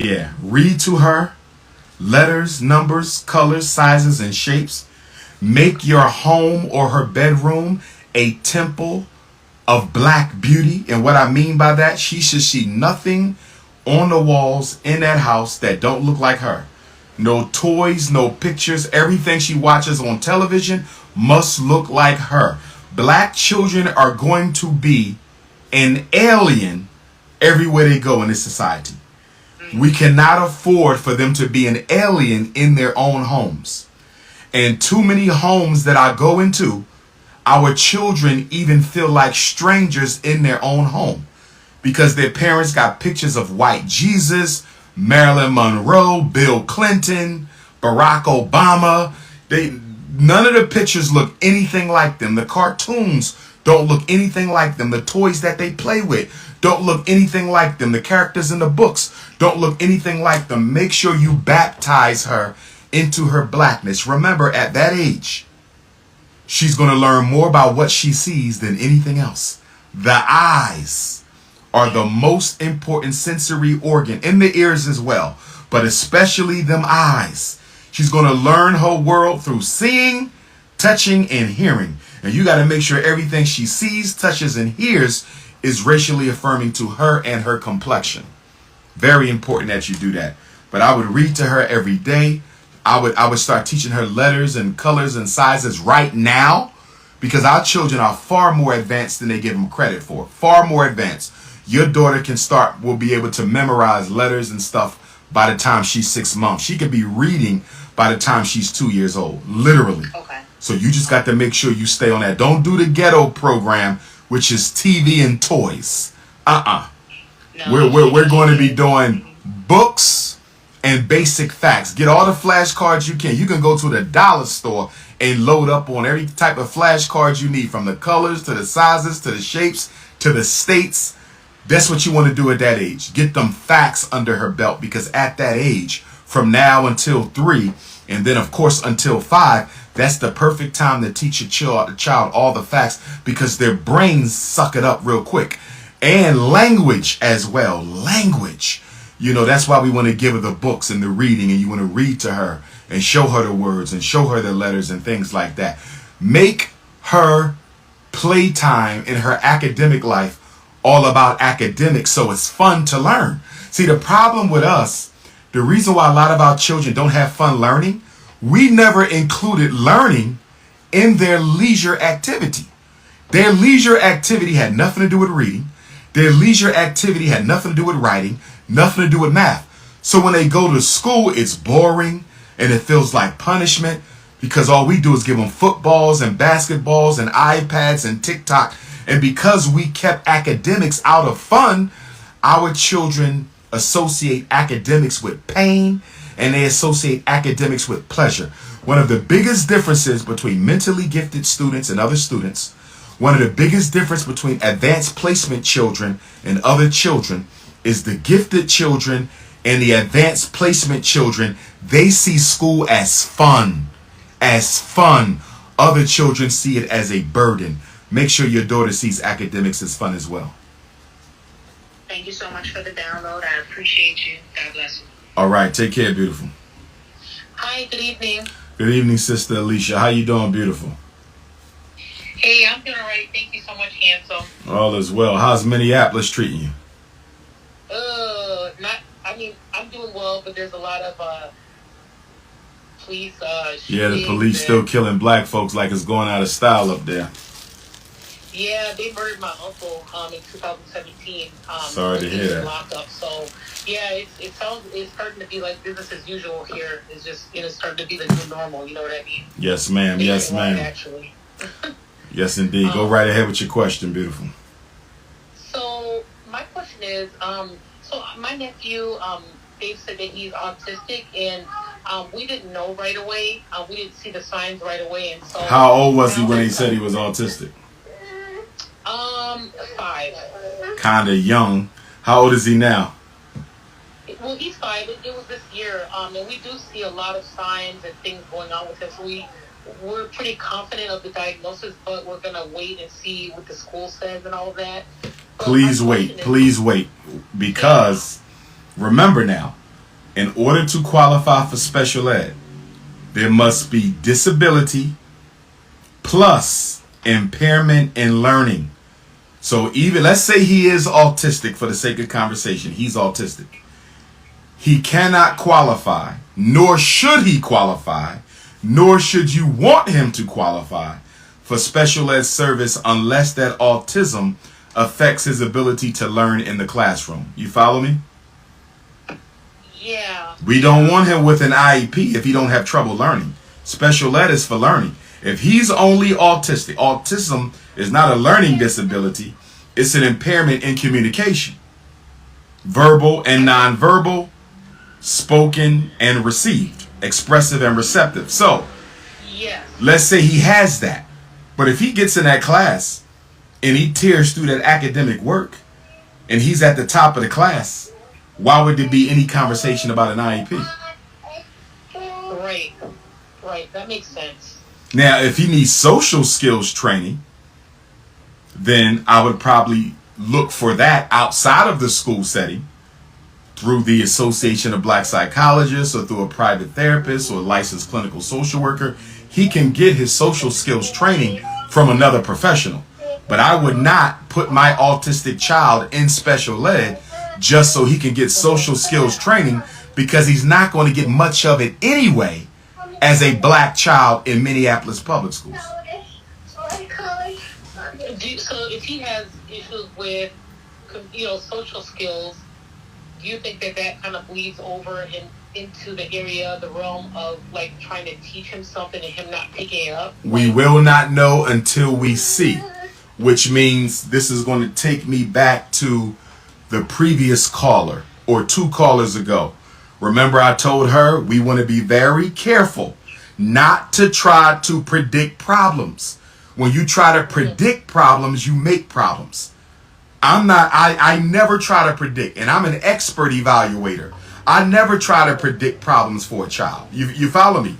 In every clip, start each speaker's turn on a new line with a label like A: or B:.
A: Yeah. Read to her letters, numbers, colors, sizes, and shapes. Make your home or her bedroom a temple of black beauty. And what I mean by that, she should see nothing on the walls in that house that don't look like her. No toys, no pictures. Everything she watches on television must look like her. Black children are going to be an alien everywhere they go in this society. We cannot afford for them to be an alien in their own homes. And too many homes that I go into, our children even feel like strangers in their own home because their parents got pictures of white Jesus, Marilyn Monroe, Bill Clinton, Barack Obama. None of the pictures look anything like them. The cartoons don't look anything like them. The toys that they play with don't look anything like them. The characters in the books don't look anything like them. Make sure you baptize her into her blackness. Remember, at that age, she's going to learn more about what she sees than anything else. The eyes are the most important sensory organ, in the ears as well, but especially them eyes. She's going to learn her world through seeing, touching, and hearing. And you got to make sure everything she sees, touches, and hears is racially affirming to her and her complexion. Very important that you do that. But I would read to her every day. I would start teaching her letters and colors and sizes right now, because our children are far more advanced than they give them credit for. Far more advanced. Your daughter will be able to memorize letters and stuff by the time she's 6 months. She could be reading by the time she's 2 years old. Literally.
B: Okay.
A: So you just got to make sure you stay on that. Don't do the ghetto program, which is TV and toys. No, we're going to be doing books and basic facts. Get all the flashcards you can. You can go to the dollar store and load up on every type of flashcards you need, from the colors to the sizes to the shapes to the states. That's what you want to do at that age. Get them facts under her belt, because at that age, from now until 3, and then of course until 5, that's the perfect time to teach a child all the facts, because their brains suck it up real quick. And language as well. Language. You know, that's why we want to give her the books and the reading, and you want to read to her and show her the words and show her the letters and things like that. Make her playtime in her academic life all about academics, so it's fun to learn. See, the problem with us, the reason why a lot of our children don't have fun learning, we never included learning in their leisure activity. Their leisure activity had nothing to do with reading. Their leisure activity had nothing to do with writing, nothing to do with math. So when they go to school, it's boring and it feels like punishment, because all we do is give them footballs and basketballs and iPads and TikTok. And because we kept academics out of fun, our children associate academics with pain, and they associate academics with pleasure. One of the biggest differences between mentally gifted students and other students, one of the biggest difference between advanced placement children and other children, is the gifted children and the advanced placement children, they see school as fun. As fun. Other children see it as a burden. Make sure your daughter sees academics as fun as well.
B: Thank you so much for the download. I appreciate you. God bless you.
A: All right. Take care, beautiful.
B: Hi, good evening.
A: Good evening, Sister Alicia. How you doing, beautiful?
B: Hey, I'm doing all right. Thank you so much, handsome.
A: All is well. How's Minneapolis treating you?
B: I'm doing well, but there's a lot of police
A: yeah, the police still killing black folks like it's going out of style up there.
B: Yeah, they murdered my uncle in 2017.
A: Sorry to hear that.
B: Lockup. So yeah, it's starting to be like business as usual here. It's just starting to be the new normal. You know what I mean?
A: Yes, ma'am. Yes, ma'am.
B: Actually.
A: Yes, indeed. Go right ahead with your question, beautiful.
B: So my question is, so my nephew, Dave said that he's autistic, and we didn't know right away. We didn't see the signs right away, and so.
A: How old was he when he said he was autistic?
B: 5.
A: Kinda young. How old is he now?
B: Well, he's 5. It was this year, and we do see a lot of signs and things going on with him. So we're pretty confident of the diagnosis, but we're gonna wait and see what the school says and all of that.
A: Please wait, because remember now, In order to qualify for special ed, there must be disability plus impairment in learning. So even, let's say he is autistic for the sake of conversation. He's autistic. He cannot qualify, nor should he qualify, nor should you want him to qualify for special ed service unless that autism affects his ability to learn in the classroom. You follow me?
B: Yeah.
A: We don't want him with an IEP if he don't have trouble learning. Special ed is for learning. If he's only autistic, autism is not a learning disability. It's an impairment in communication. Verbal and nonverbal, spoken and received, expressive and receptive. So,
B: yes.
A: Let's say he has that. But if he gets in that class and he tears through that academic work and he's at the top of the class, why would there be any conversation about an IEP?
B: Right. Right. That makes sense.
A: Now, if he needs social skills training, then I would probably look for that outside of the school setting through the Association of Black Psychologists or through a private therapist or a licensed clinical social worker. He can get his social skills training from another professional. But I would not put my autistic child in special ed just so he can get social skills training, because he's not going to get much of it anyway as a black child in Minneapolis public schools.
B: So if he has issues with, social skills, do you think that kind of bleeds over into the area, the realm of like trying to teach him something and him not picking it up?
A: We will not know until we see, which means this is going to take me back to the previous caller or two callers ago. Remember, I told her we want to be very careful not to try to predict problems. When you try to predict problems, you make problems. I never try to predict, and I'm an expert evaluator. I never try to predict problems for a child. You follow me?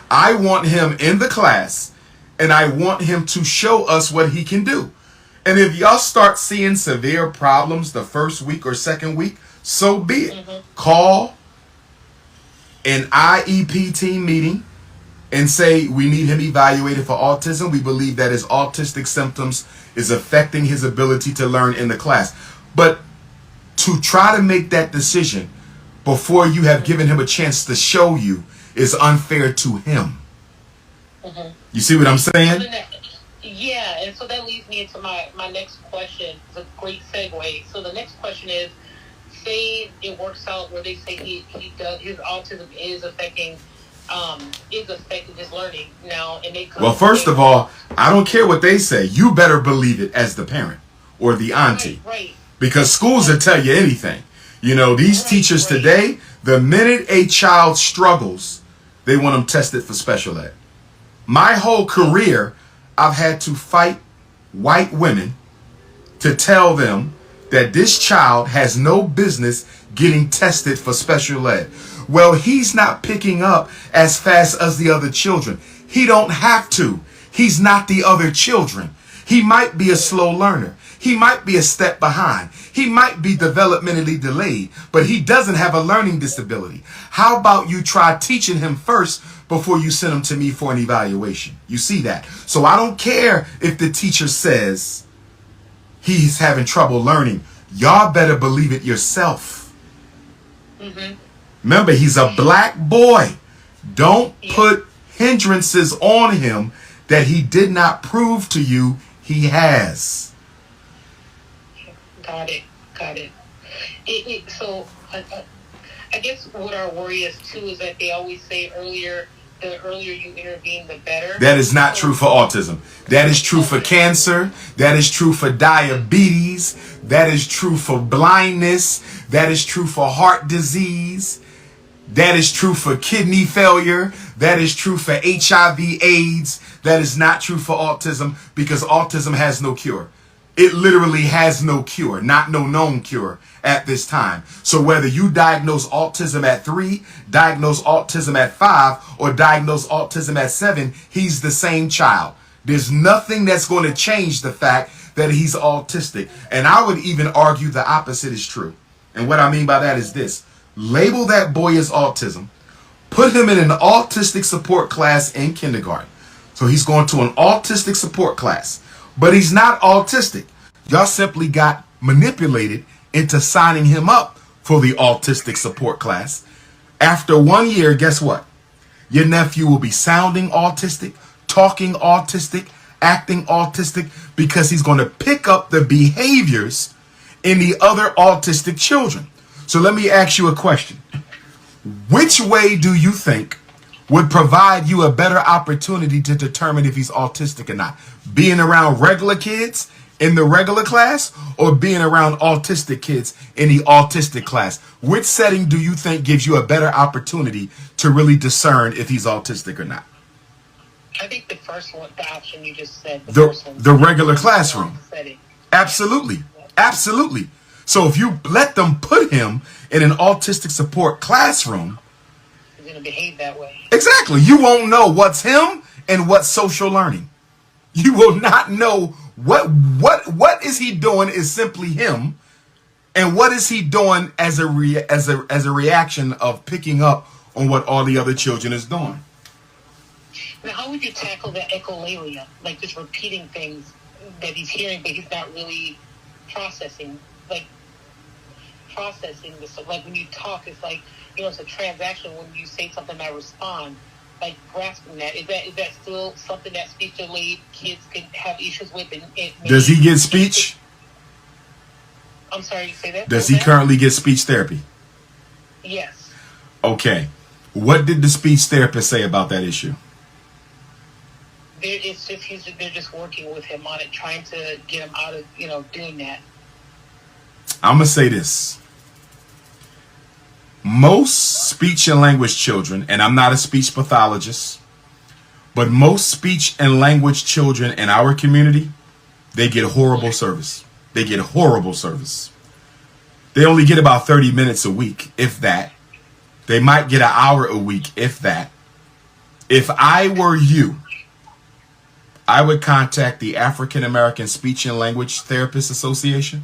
A: I want him in the class, and I want him to show us what he can do. And if y'all start seeing severe problems the first week or second week, so be it. Call an IEP team meeting and say we need him evaluated for autism. We believe that his autistic symptoms is affecting his ability to learn in the class. But to try to make that decision before you have given him a chance to show you is unfair to him. You see what I'm saying?
B: Yeah, and so that leads me into my next question. It's a great segue. So the next question is, say it works out where they say his autism is affecting his learning now, and they come.
A: Well, first of all, I don't care what they say. You better believe it as the parent or the auntie,
B: right?
A: Because schools will tell you anything. These teachers today, the minute a child struggles, they want them tested for special ed. My whole career, I've had to fight white women to tell them that this child has no business getting tested for special ed. Well, he's not picking up as fast as the other children. He don't have to. He's not the other children. He might be a slow learner. He might be a step behind. He might be developmentally delayed, but he doesn't have a learning disability. How about you try teaching him first before you send him to me for an evaluation? You see that? So I don't care if the teacher says he's having trouble learning. Y'all better believe it yourself. Remember, he's a black boy. Don't put hindrances on him that he did not prove to you he has.
B: Got it. So I guess what our worry is too is that they always say the earlier you intervene, the better.
A: That is not true for autism. That is true for cancer. That is true for diabetes. That is true for blindness. That is true for heart disease. That is true for kidney failure. That is true for HIV/AIDS. That is not true for autism, because autism has no cure. It literally has no cure, not no known cure at this time. So whether you diagnose autism at 3, diagnose autism at 5, or diagnose autism at 7, he's the same child. There's nothing that's going to change the fact that he's autistic. And I would even argue the opposite is true. And what I mean by that is this. label that boy as autism, put him in an autistic support class in kindergarten. So he's going to an autistic support class, but he's not autistic. Y'all simply got manipulated into signing him up for the autistic support class. After 1 year, guess what? Your nephew will be sounding autistic, talking autistic, acting autistic, because he's going to pick up the behaviors in the other autistic children. So let me ask you a question. Which way do you think would provide you a better opportunity to determine if he's autistic or not? Being around regular kids in the regular class, or being around autistic kids in the autistic class? Which setting do you think gives you a better opportunity to really discern if he's autistic or not?
B: I think the first one, the option you just said, the
A: regular classroom. Absolutely. Absolutely. So if you let them put him in an autistic support classroom,
B: he's going to behave that way.
A: Exactly. You won't know what's him and what's social learning. You will not know what is he doing is simply him, and what is he doing as a reaction of picking up on what all the other children is doing.
B: Now, how would you tackle the echolalia, like just repeating things that he's hearing, but he's not really processing? Like processing this, like when you talk, it's like, it's a transaction. When you say something, I respond. Like grasping that. Is that still something that speech delayed kids can have issues with? And
A: does he get speech?
B: I'm sorry, you say that?
A: Does he currently get speech therapy?
B: Yes.
A: Okay. What did the speech therapist say about that issue?
B: They're just working with him on it, trying to get him out of, doing that.
A: I'm going to say this. Most speech and language children, and I'm not a speech pathologist, but most speech and language children in our community, they get horrible service. They get horrible service. They only get about 30 minutes a week, if that. They might get an hour a week, if that. If I were you, I would contact the African American Speech and Language Therapists Association,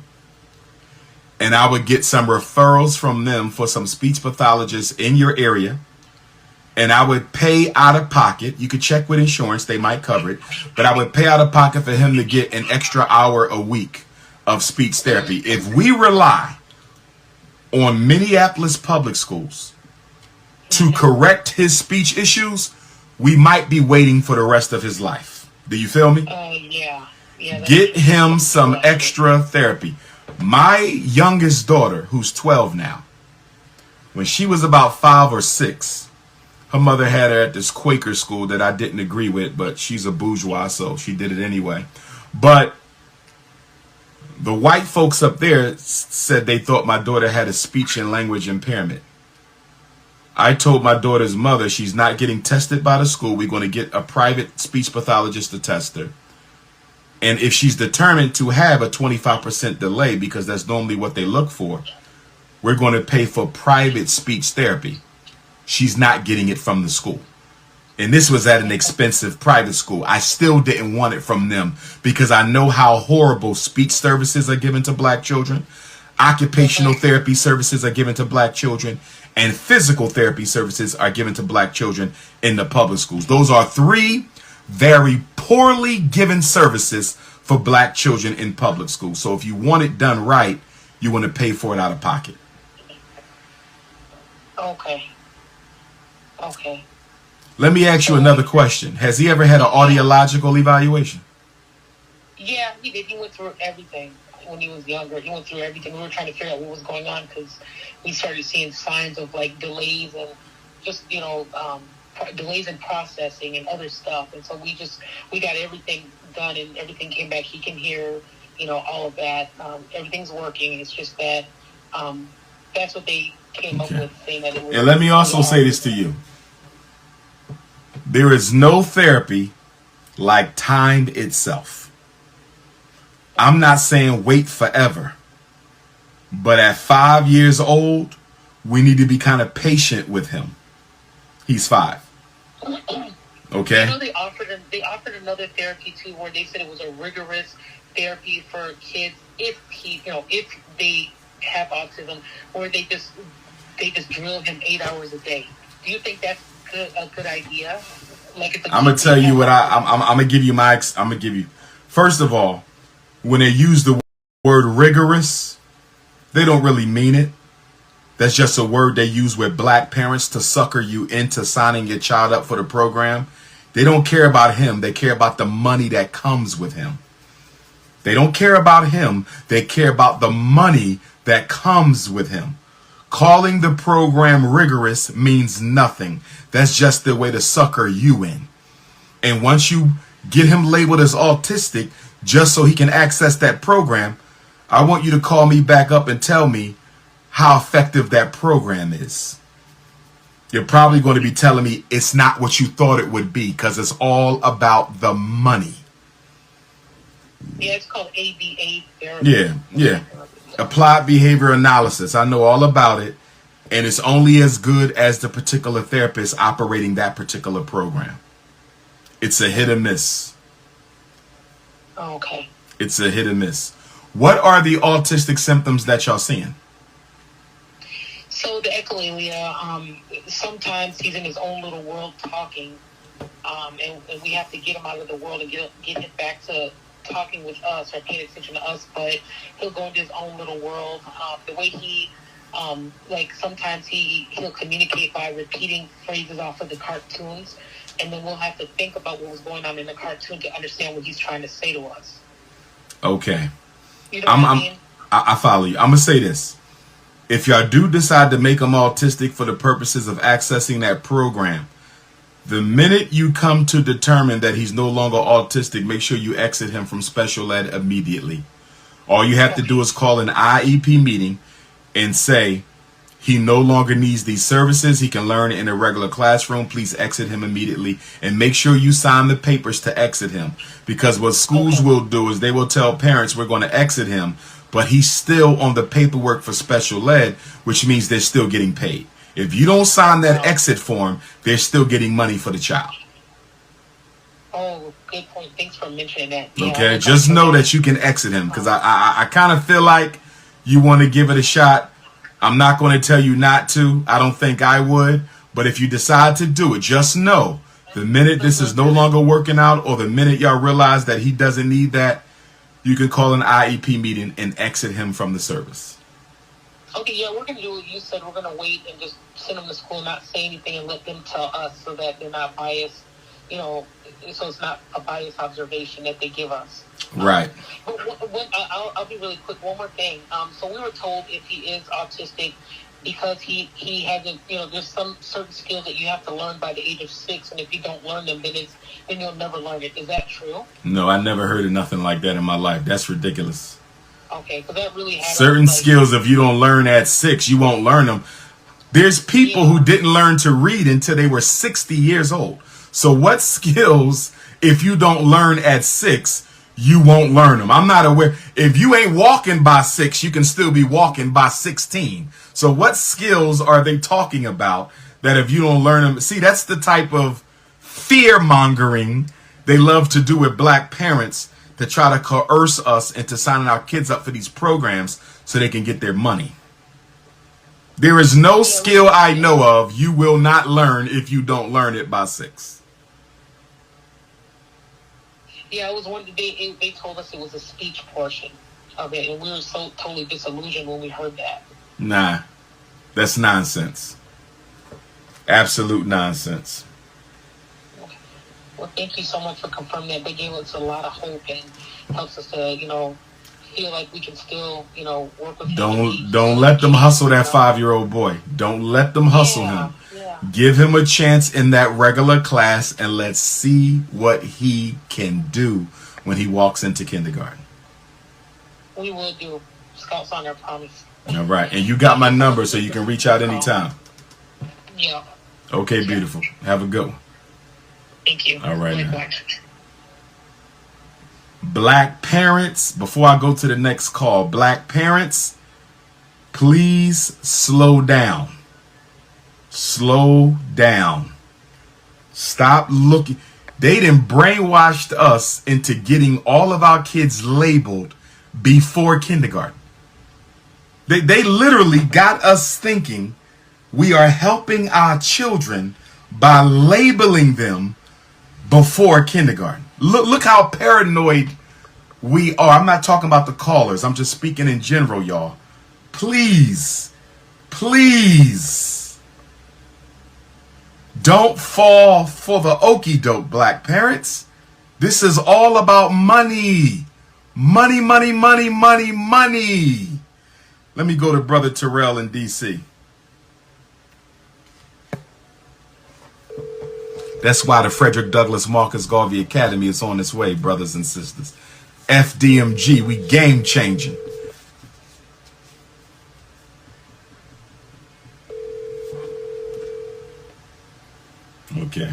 A: and I would get some referrals from them for some speech pathologists in your area, and I would pay out of pocket. You could check with insurance, they might cover it, but I would pay out of pocket for him to get an extra hour a week of speech therapy. If we rely on Minneapolis public schools to correct his speech issues, we might be waiting for the rest of his life. Do you feel me?
B: Yeah.
A: Get him some extra therapy. My youngest daughter, who's 12 now, when she was about 5 or 6, her mother had her at this Quaker school that I didn't agree with, but she's a bourgeois, so she did it anyway. But the white folks up there said they thought my daughter had a speech and language impairment. I told my daughter's mother she's not getting tested by the school. We're going to get a private speech pathologist to test her. And if she's determined to have a 25% delay, because that's normally what they look for, we're going to pay for private speech therapy. She's not getting it from the school. And this was at an expensive private school. I still didn't want it from them because I know how horrible speech services are given to black children. Occupational therapy services are given to black children, and physical therapy services are given to black children in the public schools. Those are 3 very poorly given services for black children in public schools. So if you want it done right, you want to pay for it out of pocket.
B: Okay.
A: Let me ask you another question. Has he ever had an audiological evaluation?
B: Yeah, he did. He went through everything when he was younger. He went through everything. We were trying to figure out what was going on because we started seeing signs of like delays and just, delays in processing and other stuff. And so we got everything done and everything came back. He can hear, all of that. Everything's working. It's just that that's what they came up with, saying that it was.
A: And let me also say this to you. There is no therapy like time itself. I'm not saying wait forever, but at 5 years old, we need to be kind of patient with him. He's 5. Okay.
B: They offered another therapy too, where they said it was a rigorous therapy for kids if they have autism, or they just they just drill him 8 hours a day. Do you think that's a good idea? Like, it's a
A: I'm gonna tell you what I'm gonna give you I'm gonna give you. First of all, when they use the word rigorous, they don't really mean it. That's just a word they use with black parents to sucker you into signing your child up for the program. They don't care about him. They care about the money that comes with him. They don't care about him. They care about the money that comes with him. Calling the program rigorous means nothing. That's just the way to sucker you in. And once you get him labeled as autistic, just so he can access that program, I want you to call me back up and tell me how effective that program is. You're probably going to be telling me it's not what you thought it would be, because it's all about the money.
B: Yeah, it's called ABA therapy.
A: Yeah. Applied behavior analysis. I know all about it. And it's only as good as the particular therapist operating that particular program. It's a hit or miss.
B: Oh, okay.
A: It's a hit or miss. What are the autistic symptoms that y'all seeing?
B: So the echolalia, sometimes he's in his own little world talking, and we have to get him out of the world and get him back to talking with us or paying attention to us, but he'll go into his own little world. The way he, like, sometimes he'll communicate by repeating phrases off of the cartoons, and then we'll have to think about what was going on in the cartoon to understand what he's trying to say to us.
A: Okay.
B: You know what I mean?
A: I follow you. I'm going to say this. If y'all do decide to make him autistic for the purposes of accessing that program, the minute you come to determine that he's no longer autistic, make sure you exit him from special ed immediately. All you have to do is call an IEP meeting and say, he no longer needs these services. He can learn in a regular classroom. Please exit him immediately. And make sure you sign the papers to exit him. Because what schools will do is they will tell parents, we're going to exit him, but he's still on the paperwork for special ed, which means they're still getting paid. If you don't sign that exit form, they're still getting money for the child.
B: Oh, good point. Thanks for mentioning that.
A: Okay, yeah, just know that you can exit him, because I kind of feel like you want to give it a shot. I'm not going to tell you not to. I don't think I would. But if you decide to do it, just know the minute this is no longer working out, or the minute y'all realize that he doesn't need that, you can call an IEP meeting and exit him from the service.
B: Okay, yeah, we're going to do what you said. We're going to wait and just send them to school, not say anything, and let them tell us so that they're not biased, you know, so it's not a biased observation that they give us.
A: Right.
B: But I'll be really quick. One more thing. So we were told if he is autistic, because he hasn't, you know, there's some certain skills that you have to learn by the age of 6, and if you don't learn them, then you'll never learn it. Is that true?
A: No, I never heard of nothing like that in my life. That's ridiculous.
B: Okay, because that really had
A: certain skills, if you don't learn at 6, you won't learn them. There's people who didn't learn to read until they were 60 years old. So what skills, if you don't learn at 6, you won't learn them? I'm not aware. If you ain't walking by 6, you can still be walking by 16. So what skills are they talking about that if you don't learn them? See, that's the type of fear mongering they love to do with black parents, to try to coerce us into signing our kids up for these programs so they can get their money. There is no skill I know of you will not learn if you don't learn it by 6.
B: Yeah, it was one. They told us it was a speech portion of it, and we were so totally disillusioned when we heard that.
A: Nah, that's nonsense. Absolute nonsense.
B: Okay. Well, thank you so much for confirming that. They gave us a lot of hope and helps us to, you know, feel like we can still, you know, work with him.
A: Don't let them hustle that 5-year-old boy. Don't let them hustle him. Give him a chance in that regular class, and let's see what he can do when he walks into kindergarten.
B: We will do. Scouts on their promise.
A: All right. And you got my number, so you can reach out anytime.
B: Yeah.
A: Okay, beautiful. Have a good one.
B: Thank you.
A: All right. Now. Black parents, before I go to the next call, black parents, please slow down. Slow down. Stop looking. They done brainwashed us into getting all of our kids labeled before kindergarten. They literally got us thinking We are helping our children by labeling them before kindergarten. Look how paranoid we are. I'm not talking about the callers. I'm just speaking in general, y'all. Please, please don't fall for the okie doke, black parents. This is all about money. Money, money, money, money, money. Let me go to Brother Terrell in D.C. That's why the Frederick Douglass Marcus Garvey Academy is on its way, brothers and sisters. FDMG, we game changing. Okay.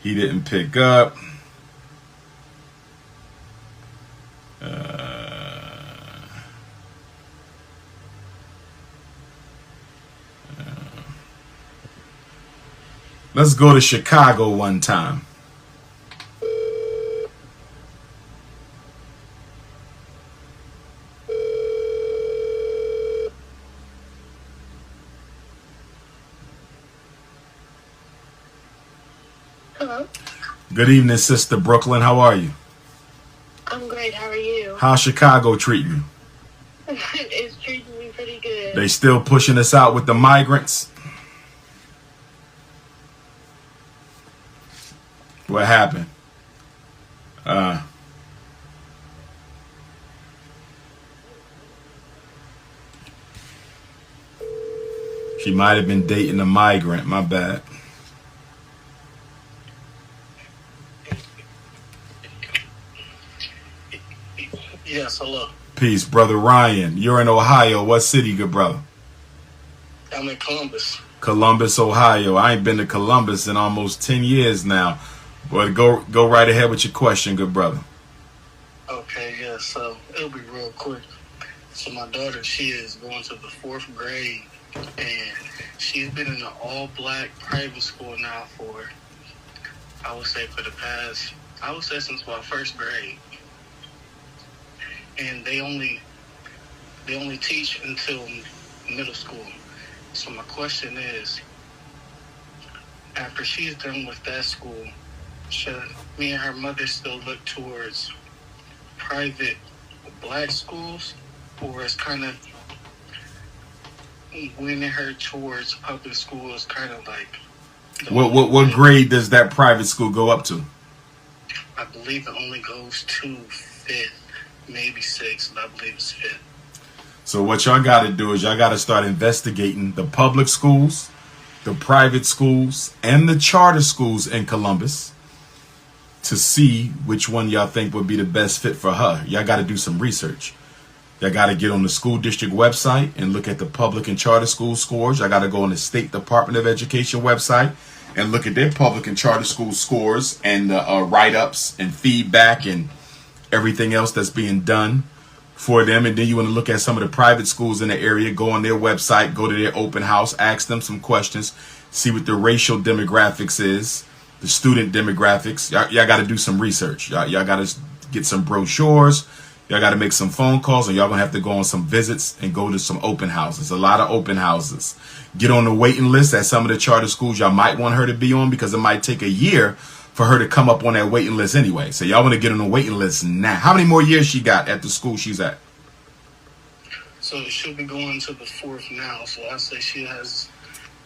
A: He didn't pick up. Let's go to Chicago one time.
B: Hello.
A: Good evening, Sister Brooklyn. How are you?
B: I'm great. How are you?
A: How's Chicago treating you?
B: It's treating me pretty good.
A: They still pushing us out with the migrants? What happened? She might have been dating a migrant. My bad.
C: Yes, hello.
A: Peace, Brother Ryan. You're in Ohio. What city, good brother?
C: I'm in Columbus.
A: Columbus, Ohio. I ain't been to Columbus in almost 10 years now. But go right ahead with your question, good brother.
C: Okay, yeah, so it'll be real quick. So my daughter, she is going to the 4th grade, and she's been in an all-black private school now for, I would say since about 1st grade. And they only teach until middle school. So my question is, after she's done with that school, should me and her mother still look towards private black schools, or is kind of winning her towards public schools kind of like...
A: What grade does that private school go up to?
C: I believe it only goes to 5th, maybe 6th, but I believe it's 5th.
A: So what y'all got to do is y'all got to start investigating the public schools, the private schools, and the charter schools in Columbus to see which one y'all think would be the best fit for her. Y'all got to do some research. Y'all got to get on the school district website and look at the public and charter school scores. Y'all got to go on the State Department of Education website and look at their public and charter school scores and write-ups and feedback and everything else that's being done for them. And then you want to look at some of the private schools in the area, go on their website, go to their open house, ask them some questions, see what the racial demographics is, the student demographics. Y'all got to do some research. Y'all got to get some brochures. Y'all got to make some phone calls, and y'all going to have to go on some visits and go to some open houses, a lot of open houses. Get on the waiting list at some of the charter schools y'all might want her to be on, because it might take a year for her to come up on that waiting list anyway. So y'all want to get on the waiting list now. How many more years she got at the school she's at?
C: So she'll be going to the 4th now, so I say she has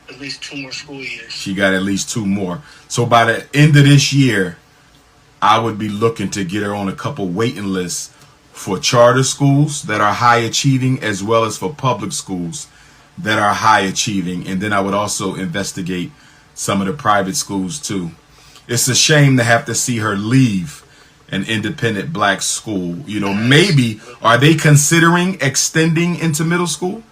C: at least 2 more school years.
A: She got at least 2 more. So by the end of this year, I would be looking to get her on a couple waiting lists for charter schools that are high achieving, as well as for public schools that are high achieving. And then I would also investigate some of the private schools too. It's a shame to have to see her leave an independent black school. You know, maybe, are they considering extending into middle school?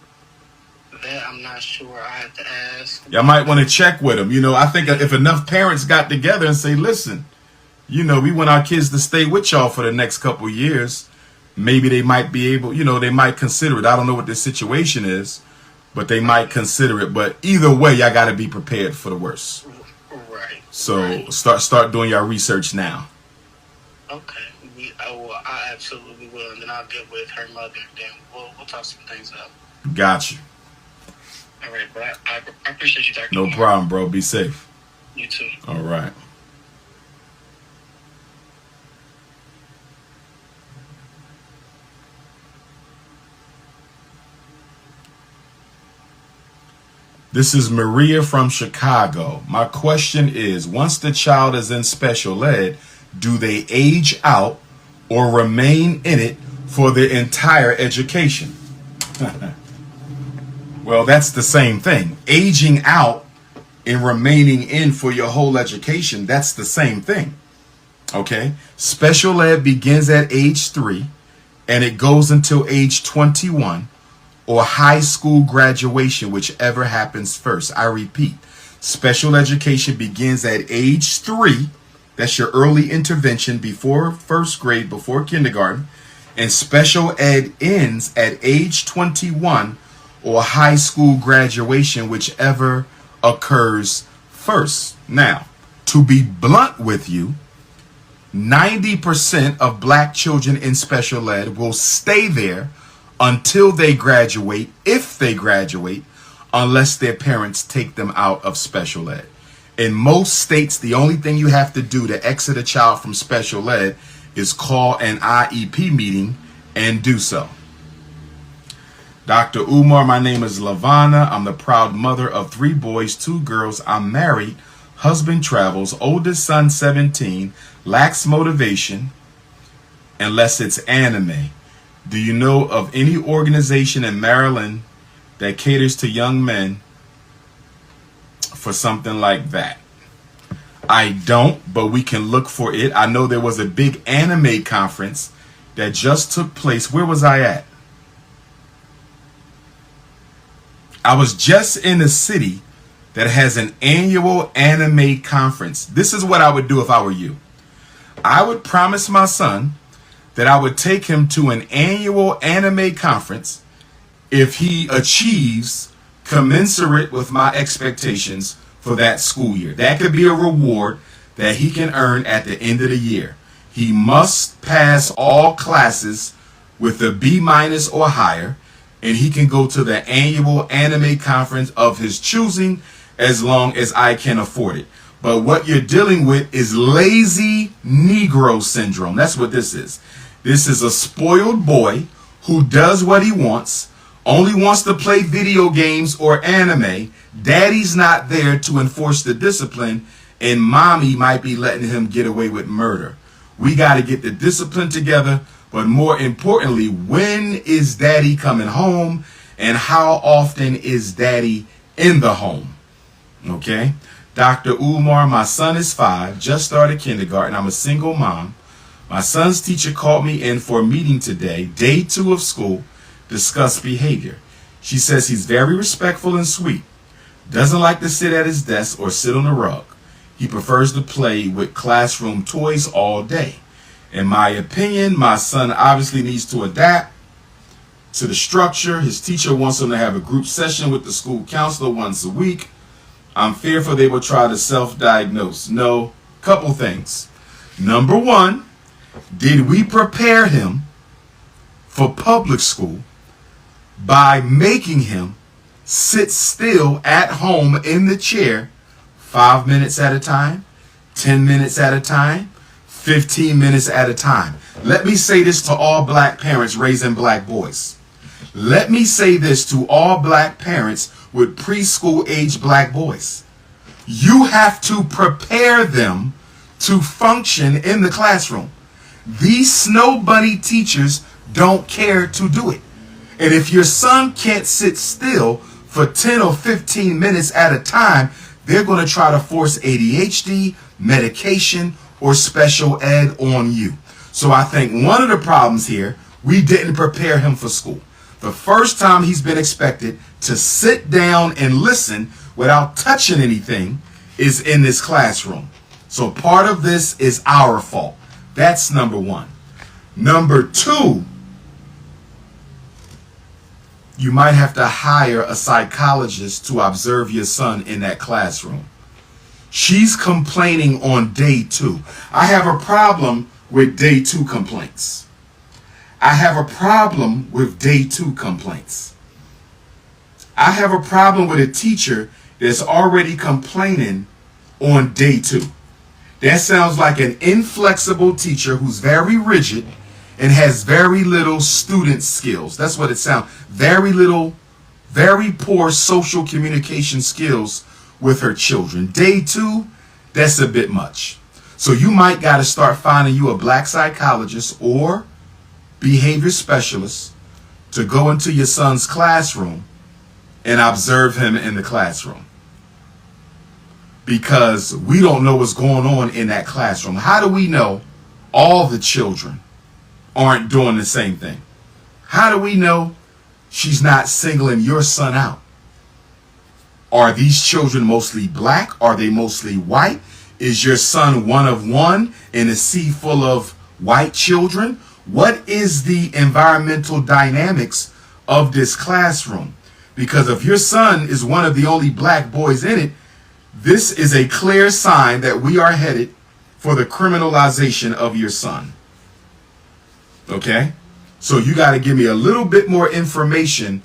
C: That I'm not sure. I have to ask.
A: Y'all might want to check with them. You know, I think if enough parents got together and say, listen, you know, we want our kids to stay with y'all for the next couple of years, maybe they might be able, you know, they might consider it. I don't know what the situation is, but they might consider it. But either way, y'all got to be prepared for the worst.
C: Right.
A: So
C: right.
A: start doing your research now.
C: Okay. I absolutely will, and then I'll get with her mother. Then we'll talk some things out.
A: Got you.
C: All right, bro. I appreciate you, Dr.
A: No
C: Umar.
A: problem, bro. Be safe.
C: You too.
A: All right. This is Maria from Chicago. My question is, once the child is in special ed, do they age out or remain in it for their entire education? Well, that's the same thing. Aging out and remaining in for your whole education, that's the same thing. Okay? Special ed begins at age 3 and it goes until age 21. Or high school graduation, whichever happens first. I repeat, special education begins at age 3. That's your early intervention before first grade, before kindergarten. And special ed ends at age 21 or high school graduation, whichever occurs first. Now, to be blunt with you, 90% of black children in special ed will stay there until they graduate, if they graduate, unless their parents take them out of special ed. In most states, the only thing you have to do to exit a child from special ed is call an IEP meeting and do so. Dr. Umar, my name is Lavana. I'm the proud mother of 3 boys, 2 girls. I'm married. Husband travels. Oldest son, 17. Lacks motivation unless it's anime. Do you know of any organization in Maryland that caters to young men for something like that? I don't, but we can look for it. I know there was a big anime conference that just took place. Where was I at? I was just in a city that has an annual anime conference. This is what I would do if I were you. I would promise my son that I would take him to an annual anime conference if he achieves commensurate with my expectations for that school year. That could be a reward that he can earn at the end of the year. He must pass all classes with a B- or higher, and he can go to the annual anime conference of his choosing as long as I can afford it. But what you're dealing with is lazy Negro syndrome. That's what this is. This is a spoiled boy who does what he wants, only wants to play video games or anime. Daddy's not there to enforce the discipline, and mommy might be letting him get away with murder. We got to get the discipline together, but more importantly, when is daddy coming home, and how often is daddy in the home? Okay? Dr. Umar, my son is 5, just started kindergarten. I'm a single mom. My son's teacher called me in for a meeting today, day 2 of school, discuss behavior. She says he's very respectful and sweet, doesn't like to sit at his desk or sit on the rug. He prefers to play with classroom toys all day. In my opinion, my son obviously needs to adapt to the structure. His teacher wants him to have a group session with the school counselor once a week. I'm fearful they will try to self-diagnose. No, couple things. Number 1, did we prepare him for public school by making him sit still at home in the chair 5 minutes at a time, 10 minutes at a time, 15 minutes at a time? Let me say this to all black parents raising black boys. Let me say this to all black parents with preschool age black boys. You have to prepare them to function in the classroom. These snow bunny teachers don't care to do it. And if your son can't sit still for 10 or 15 minutes at a time, they're going to try to force ADHD, medication, or special ed on you. So I think one of the problems here, we didn't prepare him for school. The first time he's been expected to sit down and listen without touching anything is in this classroom. So part of this is our fault. That's number 1. Number 2, you might have to hire a psychologist to observe your son in that classroom. She's complaining on day 2. I have a problem with day 2 complaints. I have a problem with day 2 complaints. I have a problem with a teacher that's already complaining on day 2. That sounds like an inflexible teacher who's very rigid and has very little student skills. That's what it sounds. Very little, very poor social communication skills with her children. Day 2, that's a bit much. So you might got to start finding you a black psychologist or behavior specialist to go into your son's classroom and observe him in the classroom. Because we don't know what's going on in that classroom. How do we know all the children aren't doing the same thing? How do we know she's not singling your son out? Are these children mostly black? Are they mostly white? Is your son one of one in a sea full of white children? What is the environmental dynamics of this classroom? Because if your son is one of the only black boys in it, this is a clear sign that we are headed for the criminalization of your son. Okay? So you got to give me a little bit more information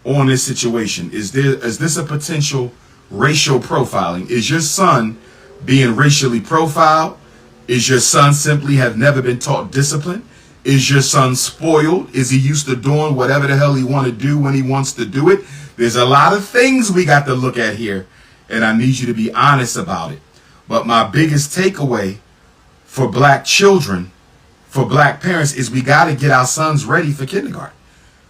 A: on this situation. Is this a potential racial profiling? Is your son being racially profiled? Is your son simply have never been taught discipline? Is your son spoiled? Is he used to doing whatever the hell he want to do when he wants to do it? There's a lot of things we got to look at here, and I need you to be honest about it. But my biggest takeaway for black children, for black parents, is we got to get our sons ready for kindergarten.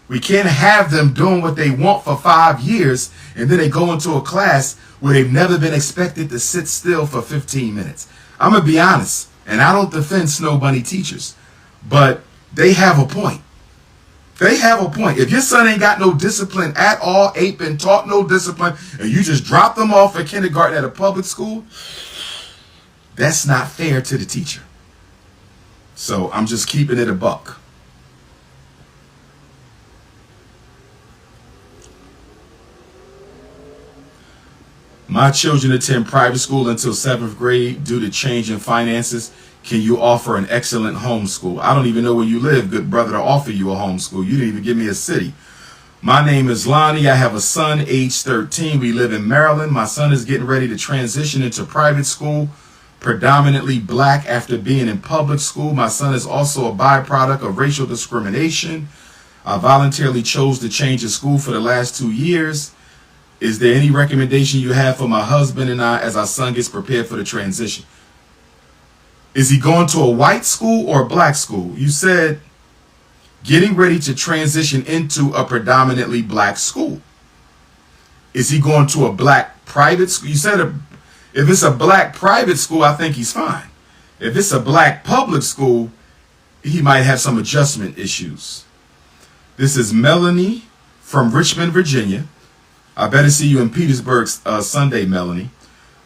A: We can't have them doing what they want for 5 years, and then they go into a class where they've never been expected to sit still for 15 minutes. I'm going to be honest, and I don't defend Snow Bunny teachers, but they have a point. They have a point. If your son ain't got no discipline at all, ain't been taught no discipline, and you just drop them off at kindergarten at a public school, that's not fair to the teacher. So I'm just keeping it a buck. My children attend private school until 7th grade due to change in finances. Can you offer an excellent homeschool? I don't even know where you live, good brother, to offer you a homeschool. You didn't even give me a city. My name is Lonnie. I have a son, age 13. We live in Maryland. My son is getting ready to transition into private school, predominantly black after being in public school. My son is also a byproduct of racial discrimination. I voluntarily chose to change his school for the last 2 years. Is there any recommendation you have for my husband and I as our son gets prepared for the transition? Is he going to a white school or a black school? You said getting ready to transition into a predominantly black school. Is he going to a black private school? You said if it's a black private school, I think he's fine. If it's a black public school, he might have some adjustment issues. This is Melanie from Richmond, Virginia. I better see you in Petersburg Sunday, Melanie.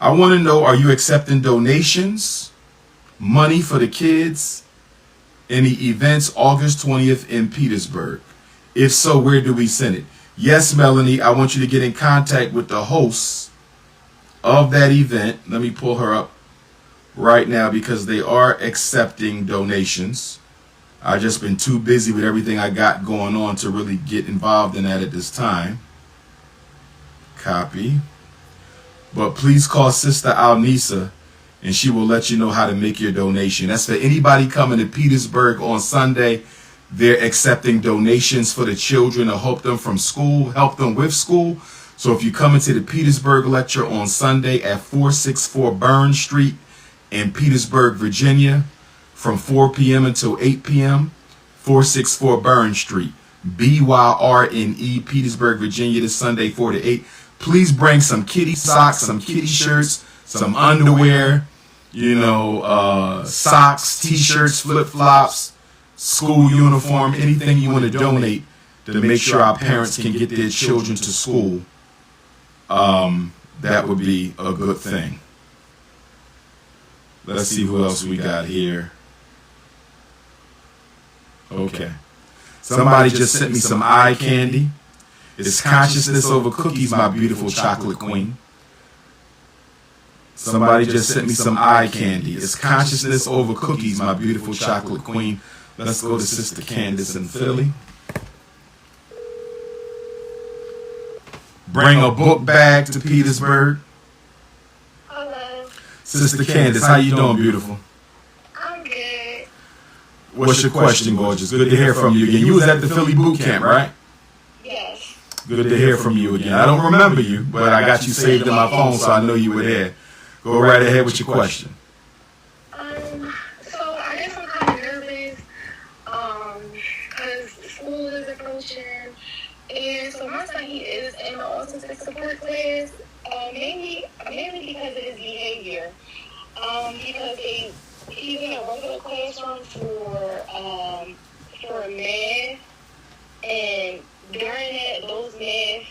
A: I want to know, are you accepting donations, money for the kids, any events August 20th in Petersburg? If so, where do we send it? Yes, Melanie, I want you to get in contact with the hosts of that event. Let me pull her up right now because they are accepting donations. I've just been too busy with everything I got going on to really get involved in that at this time. Copy. But please call Sister Alnisa and she will let you know how to make your donation. That's for anybody coming to Petersburg on Sunday. They're accepting donations for the children to help them from school, help them with school. So if you come into the Petersburg lecture on Sunday at 464 Burn Street in Petersburg, Virginia, from 4 p.m. until 8 p.m., 464 Burn Street, BYRNE, Petersburg, Virginia, this Sunday, 4 to 8. Please bring some kitty socks, some kitty shirts, some underwear, socks, t-shirts, flip-flops, school uniform, anything you want to donate to make sure our parents can get their children to school. That would be a good thing. Let's see who else we got here. Okay. Somebody just sent me some eye candy. It's consciousness over cookies, my beautiful chocolate queen. Somebody just sent me some eye candy. It's consciousness over cookies, my beautiful chocolate queen. Let's go to Sister Candace in Philly. bring a book bag to Petersburg.
D: Hello.
A: Sister Candace, how you doing, beautiful?
D: I'm good.
A: What's your question, gorgeous? Good to hear from you again. You was at the Philly boot camp, right?
D: Yes.
A: Good to hear from you again. I don't remember you, but I got you saved in my phone, so I know you were there. Go right ahead with your question.
D: So I guess I'm kind of nervous, because school is approaching, and so my son, he is in the autistic support class, mainly because of his behavior, because he's in a regular classroom for math, and during those math,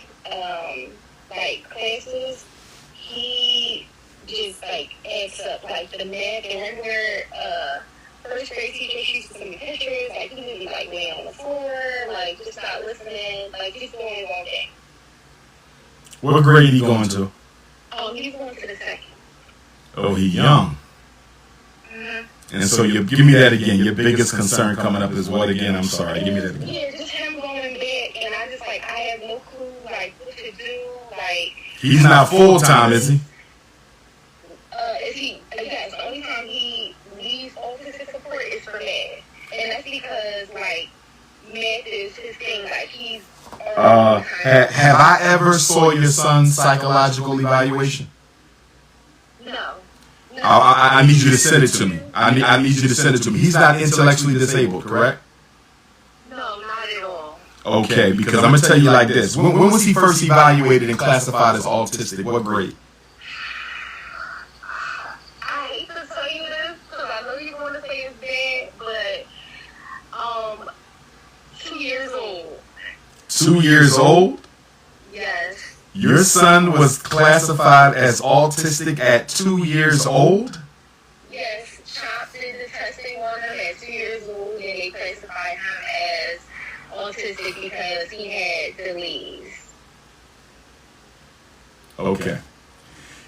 D: classes, he just acts up the math and regular first grade teacher. She used to send me pictures, he would be laying on the floor, just not listening, just doing his own thing.
A: What grade he going to?
D: He's going to the second.
A: Oh, he young.
D: Mm-hmm.
A: And so you give me that again. Your biggest concern coming up is what again? I'm sorry. Give me that again.
D: Yeah, just him going back, and I just I have no clue what to do.
A: He's not full time, is he?
D: Is he? Yes. The only time he leaves autistic support is for math, and that's because math is his thing. He's.
A: Have I ever saw your son's psychological evaluation?
D: No.
A: I need you to send it to me. I need you to send it to me. He's not intellectually disabled, correct?
D: No, not at all.
A: Okay, because I'm going to tell you like this. When was he first evaluated and classified as autistic? What grade?
D: I hate to tell you this because I know you're going to say it's bad, but 2 years old.
A: 2 years old?
D: Yes.
A: Your son was classified as autistic at 2 years old?
D: Yes. CHOP did the testing on him at 2 years old, and they classified him as autistic because he had delays.
A: Okay.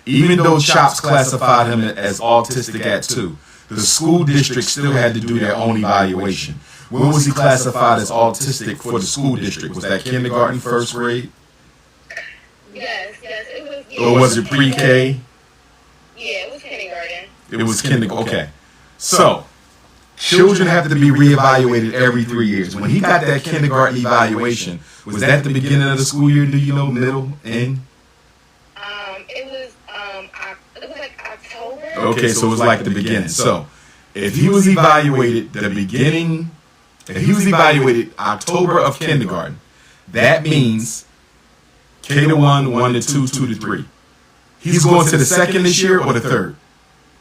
A: Even though CHOPS classified him as autistic at 2, the school district still had to do their own evaluation. When was he classified as autistic for the school district? Was that kindergarten, first grade?
D: Yes, it was. Yeah,
A: Or was it pre-K?
D: Yeah, it was kindergarten.
A: It was kindergarten. Okay. So, children have to be reevaluated every 3 years. When he got that kindergarten evaluation, was that the beginning of the school year? Do you know, middle, end?
D: It was October.
A: Okay, so it was the beginning. So, if he was evaluated October of kindergarten, that means K to 1, 1 to 2, 2 to 3. He's going to the second this year or the third?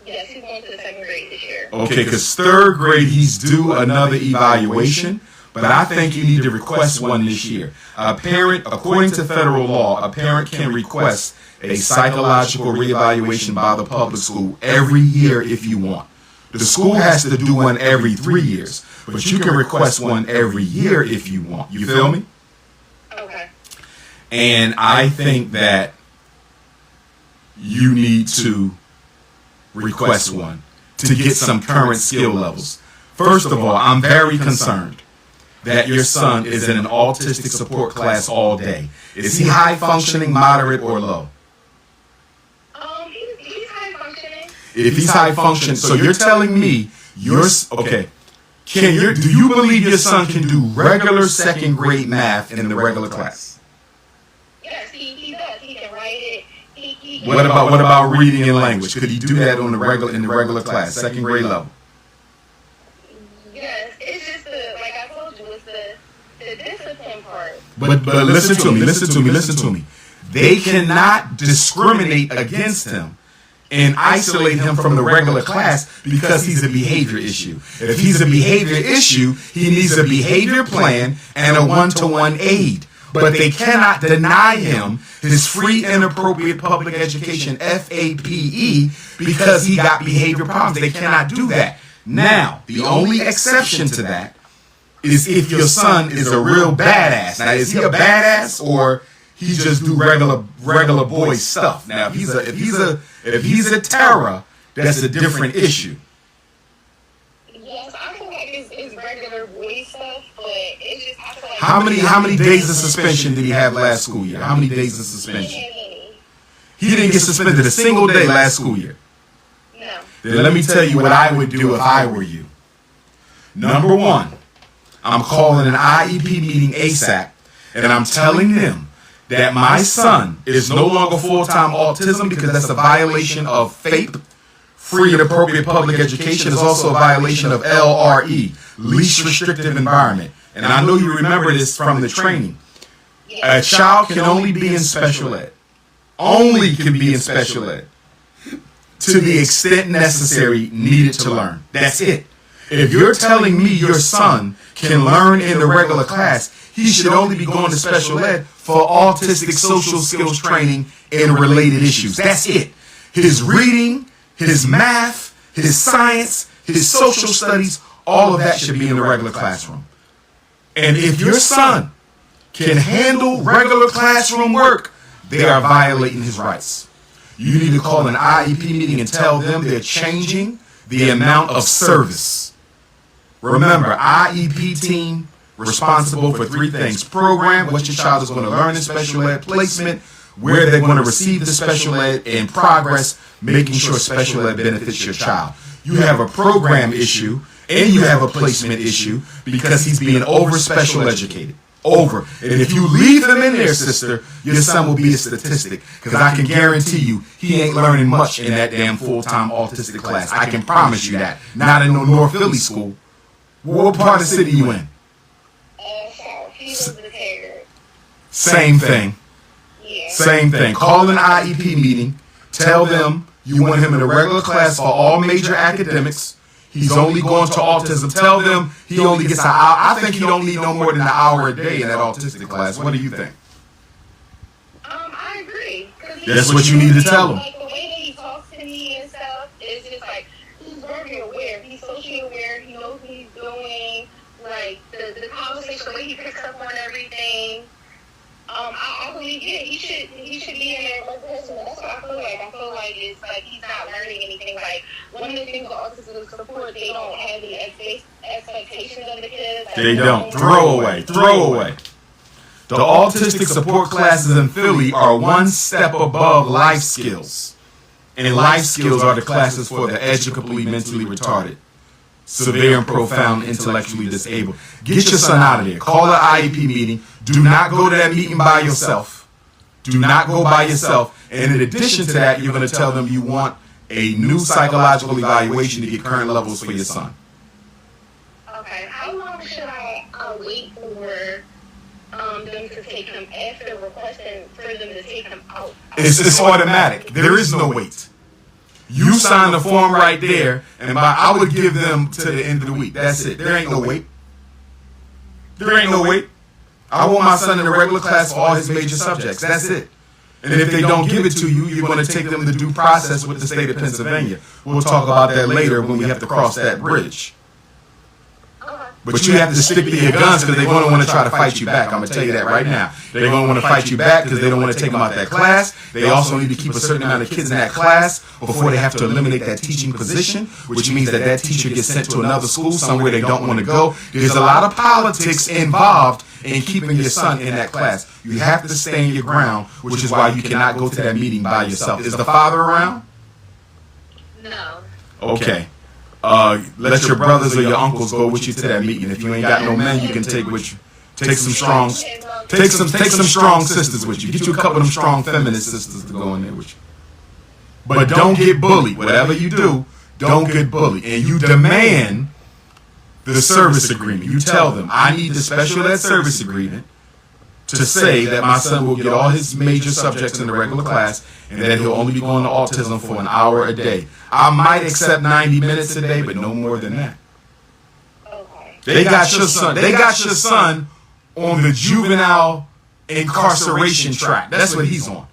D: Yes, he's going to the second grade this year.
A: Okay, because third grade he's due another evaluation, but I think you need to request one this year. A parent, according to federal law, a parent can request a psychological reevaluation by the public school every year if you want. The school has to do one every 3 years, but you can request one every year if you want. You feel me?
D: Okay.
A: And I think that you need to request one to get some current skill levels. First of all, I'm very concerned that your son is in an autistic support class all day. Is he high functioning, moderate, or low?
D: He's high functioning.
A: If he's high functioning, so you're telling me okay. Do you believe your son can do regular second grade math in the regular class?
D: Yes, he does. He can write it.
A: What about reading and language? Could he do that in the regular class, second grade level?
D: Yes, it's just like I told you, it's the discipline part.
A: But listen to me. They cannot discriminate against him and isolate him from the regular class because he's a behavior issue. If he's a behavior issue, he needs a behavior plan and a one-to-one aid. But they cannot deny him his free and appropriate public education, FAPE, because he got behavior problems. They cannot do that. Now, the only exception to that is if your son is a real badass. Now, is he a badass or he just do regular boy stuff? Now, if he's a terror, that's a different issue.
D: Yes, I feel like it's regular boy stuff, but it's just I feel like
A: How many days of suspension did he have last school year? How many days of suspension? He didn't get suspended a single day last school year.
D: No.
A: Then let me tell you what I would do if I were you. Number one, I'm calling an IEP meeting ASAP, and I'm telling them that my son is no longer full-time autism because that's a violation of FAPE, free and appropriate public education. Is also a violation of LRE, least restrictive environment. And I know you remember this from the training. A child can only be in special ed. Only can be in special ed to the extent necessary needed to learn. That's it. If you're telling me your son can learn in the regular class, he should only be going to special ed for autistic social skills training and related issues. That's it. His reading, his math, his science, his social studies, all of that should be in the regular classroom. And if your son can handle regular classroom work, they are violating his rights. You need to call an IEP meeting and tell them they're changing the amount of service. Remember, IEP team responsible for three things: program, what your child is going to learn in special ed; placement, where they're going to receive the special ed; and progress, making sure special ed benefits your child. You have a program issue and you have a placement issue because he's being over special educated. Over. And if you leave him in there, sister, your son will be a statistic. Because I can guarantee you, he ain't learning much in that damn full-time autistic class. I can promise you that. Not in no North Philly school. What part of the city you in?
D: South. He was the Taggart.
A: Same thing.
D: Yeah.
A: Same thing. Call an IEP meeting. Tell them you want him in a regular class for all major academics. He's only going to autism. Tell them he only gets an hour. I think he don't need no more than an hour a day in that autistic class. What do you think?
D: I agree.
A: That's what you need to tell him.
D: Like the way that he talks to me and stuff is just like he's very aware. He's socially aware. He knows what he's doing. Like the conversation, the way he picks up on everything. I believe he should be in there like this. That's what I feel like. I feel like it's like he's not learning anything. Like one of the things with autism support, they don't have the expectations of the kids. Like,
A: they don't. Throw away. The autistic support classes in Philly are one step above life skills. And life skills are the classes for the educably mentally retarded, severe and profound intellectually disabled. Get your son out of there. Call an IEP meeting. Do not go to that meeting by yourself. Do not go by yourself. And in addition to that, you're going to tell them you want a new psychological evaluation to get current levels for your son.
D: Okay. How long should I wait for them to take him after requesting for them to take him out?
A: It's automatic. There is no wait. You sign the form right there, and I would give them to the end of the week. That's it. There ain't no wait. There ain't no wait. I want my son in a regular class for all his major subjects. That's it. And if they don't give it to you, you're going to take them to due process with the state of Pennsylvania. We'll talk about that later when we have to cross that bridge. But you have to stick to your guns because they're going to want to try to fight you back. I'm going to tell you that right now. They're going to want to fight you back because they don't want to take them out that class. They also need to keep a certain amount of kids in that class before they have to eliminate that teaching position, which means that that teacher gets sent to another school somewhere they don't want to go. There's a lot of politics involved in keeping your son in that class. You have to stand your ground, which is why you cannot go to that meeting by yourself. Is the father around?
D: No.
A: Okay. Let your brothers or your uncles go with you to that meeting. If you ain't got no men, you can take with you. Take some strong sisters with you. Get you a couple of them strong feminist sisters to go in there with you. But don't get bullied. Whatever you do, don't get bullied. And you demand the service agreement. You tell them, I need the special ed service agreement to say that my son will get all his major subjects in the regular class and that he'll only be going to autism for an hour a day. I might accept 90 minutes a day, but no more than that.
D: Okay.
A: They got your son on the juvenile incarceration track. That's what he's on.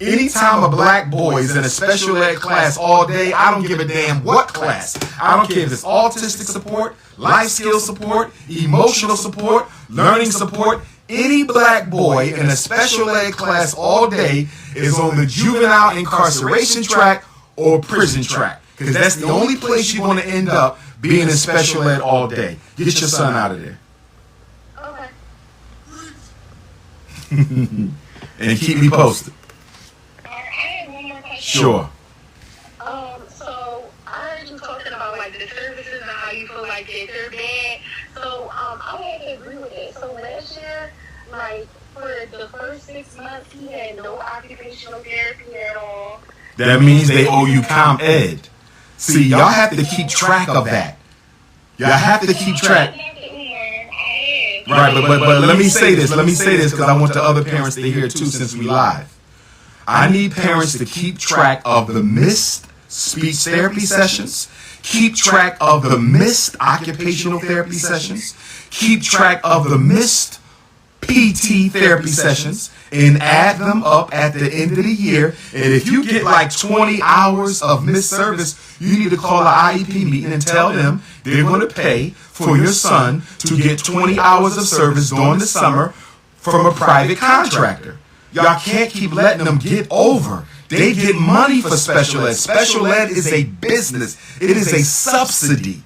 A: Anytime a black boy is in a special ed class all day, I don't give a damn what class. I don't care if it's autistic support, life skills support, emotional support, learning support. Any black boy in a special ed class all day is on the juvenile incarceration track or prison track. Because that's the only place you're going to end up being in special ed all day. Get your son out of there.
D: Okay.
A: And keep me posted.
D: I have one more question.
A: Sure.
D: So I heard you talking about like the services and how you feel like that they're bad. So I would have to agree with it. So last year, like for the first 6 months, he had no occupational therapy at all.
A: That means they owe you comp ed. See, y'all have to keep track of that. Y'all have to keep track. Right, but let me say this. Let me say this because I want the other parents to hear too since we live. I need parents to keep track of the missed speech therapy sessions. Keep track of the missed occupational therapy sessions. Keep track of the missed PT therapy sessions and add them up at the end of the year. And if you get like 20 hours of missed service, you need to call an IEP meeting and tell them they're going to pay for your son to get 20 hours of service during the summer from a private contractor. Y'all can't keep letting them get over. They get money for special ed. Special ed is a business. It is a subsidy.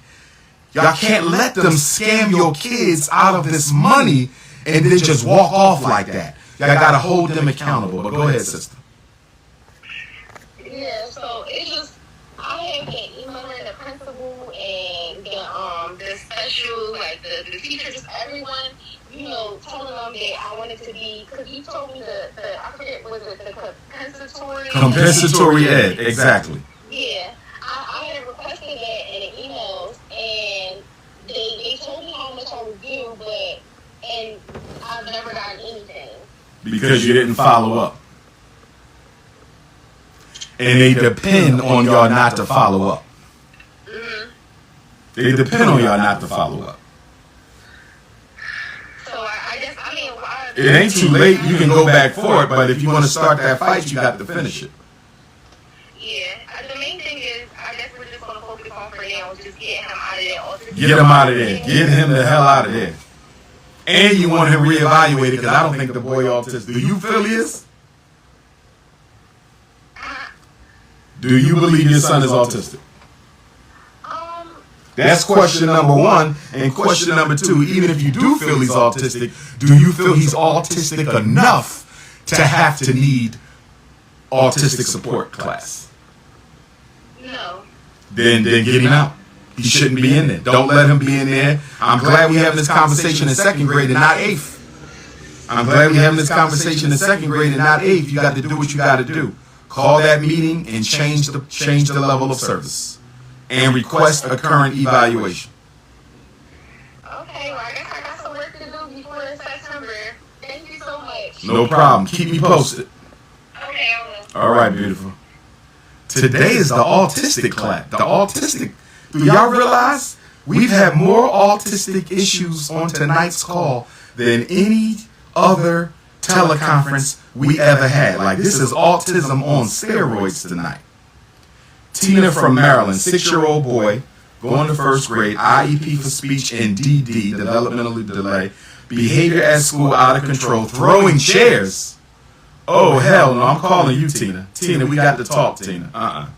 A: Y'all can't let them scam your kids out of this money and then just walk off like that. Y'all got to hold them accountable. But go ahead, sister.
D: Yeah, so it's just, I have been emailing the principal and the special, like the teachers, everyone, you know, telling them that I wanted to be, because you told me I forget, was it the compensatory?
A: Compensatory ed, exactly.
D: Yeah, I had requested that in the emails, and they told me how much I was due, and I've never gotten anything.
A: Because you didn't follow up. And they depend on y'all not to follow up.
D: Mm-hmm.
A: They depend on y'all not to follow up.
D: So I guess, I mean, why?
A: It ain't too late. You can go back for it, but if you want to start that fight, you got to finish it.
D: Yeah, the main thing is, I guess we're just going to focus on for now, just get him out of there.
A: Get him out of there. Get him the hell out of there. And you want him reevaluated because I don't think the boy autistic. Do you feel he is? Do you believe your son is autistic? That's question number one. And question number two, even if you do feel he's autistic, do you feel he's autistic enough to have to need autistic support class?
D: No.
A: Then get him out. He shouldn't be in there. Don't let him be in there. I'm glad we're having this conversation in second grade and not eighth. I'm glad we're having this conversation in second grade and not eighth. You got to do what you got to do. Call that meeting and change the level of service and request a current evaluation.
D: Okay, well, I guess I got some work to do before September. Thank you so much.
A: No problem. Keep me posted.
D: Okay, I will.
A: All right, beautiful. Today is the autistic class. The autistic. Do y'all realize we've had more autistic issues on tonight's call than any other teleconference we ever had? Like, this is autism on steroids tonight. Tina from Maryland, 6-year-old boy, going to first grade, IEP for speech and DD, developmental delay, behavior at school out of control, throwing chairs. Oh, hell no, I'm calling you, Tina. Tina, we got to talk, Tina.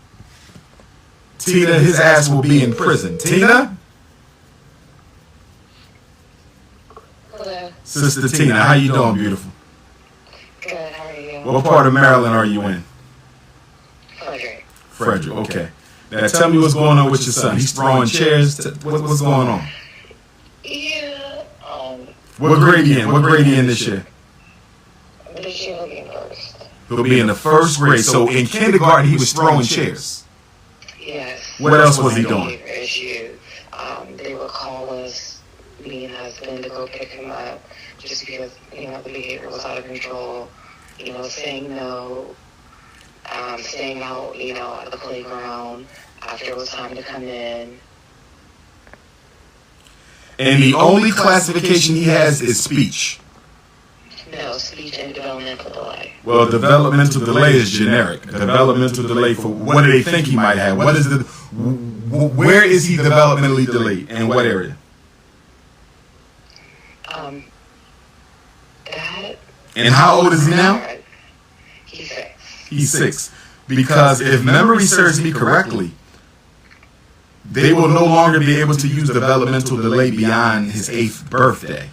A: Tina, his ass will be in prison. Tina?
E: Hello.
A: Sister Tina, how you doing, beautiful?
E: Good, how are you?
A: What part of Maryland are you in?
E: Frederick.
A: Frederick, okay. Now tell me what's going on with your son. He's throwing chairs. What's going on?
E: Yeah,
A: What grade he in? What grade he in this year?
E: this year will be first.
A: He'll be in the first grade. So in kindergarten, he was throwing chairs.
E: Yes.
A: What else was he doing?
E: Behavior issue. They would call us, me and husband, to go pick him up just because, the behavior was out of control. Saying no, staying out, at the playground after it was time to come in.
A: And the only classification he has is speech.
E: No, speech and developmental delay.
A: Well, developmental delay is generic. Developmental delay for what do they think he might have? Where is he developmentally delayed? In what area? And how old is he now?
E: He's 6.
A: He's 6. Because if memory serves me correctly, they will no longer be able to use developmental delay beyond his 8th birthday.